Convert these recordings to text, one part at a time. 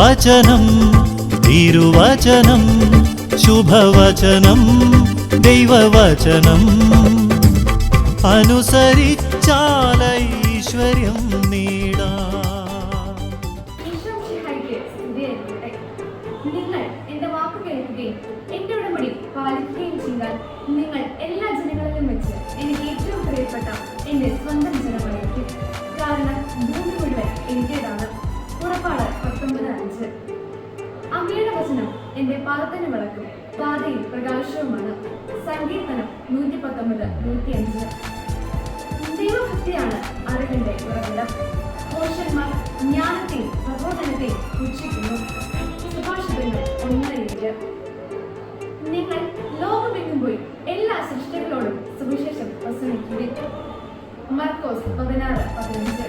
വചനം തിരുവചനം ശുഭവചനം ദൈവവചനം അനുസരിച്ചാൽ ഐശ്വര്യം നേടാം. നിങ്ങൾ എന്റെ വാക്ക് കേൾക്കുകയും എന്റെ ഉടമ്പടി പാലിക്കുകയും ചെയ്താൽ നിങ്ങൾ എല്ലാ ജനങ്ങളിലും വെച്ച് എനിക്ക് ഏറ്റവും പ്രിയപ്പെട്ട എന്റെ സ്വന്തം ജനമായിരിക്കും. കാരണം ഭൂമി മുഴുവൻ എന്റേതാണ്. പുറപ്പാട് 19:5. അമ്മയുടെ വചനം എന്റെ പാദത്തിന് വിളക്കും പാതയിൽ പ്രകാശവുമാണ്. സങ്കീർത്തനം 119:105. ദൈവഭക്തിയാണ് അറിവിന്റെ ഉറവിടം. മോശന്മാർ ജ്ഞാനത്തെയും പ്രബോധനത്തെയും പുച്ഛിക്കുന്നു. സുഭാഷിതങ്ങൾ 1:7. നിങ്ങൾ ലോകമെങ്ങും പോയി എല്ലാ സൃഷ്ടികളോടും സുവിശേഷം പ്രസംഗിക്കുകയും. മർക്കോസ് 16:15.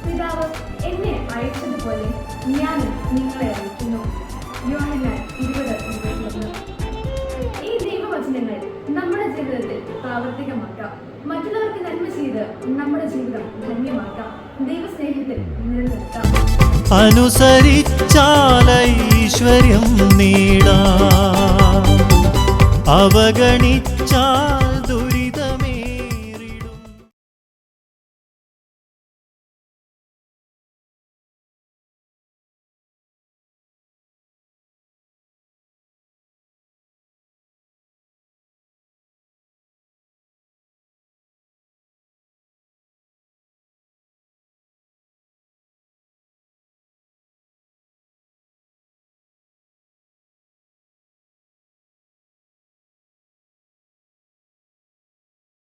പിതാവ് എന്നെ അയച്ചതുപോലെ ഞാനും നിങ്ങളെ അയക്കുന്നു. യോഹന്നാൻ 20:21. ഈ ദൈവവചനങ്ങൾ നമ്മുടെ ജീവിതത്തിൽ പ്രാവർത്തികമാക്കാം. മറ്റുള്ളവർക്ക് നന്മ ചെയ്ത് നമ്മുടെ ജീവിതം ധന്യമാക്കാം. ദൈവസ്നേഹത്തിൽ നിലനിർത്താം. അനുസരിച്ചാൽ ഐശ്വര്യം നേടാം. അവഗണിച്ചാൽ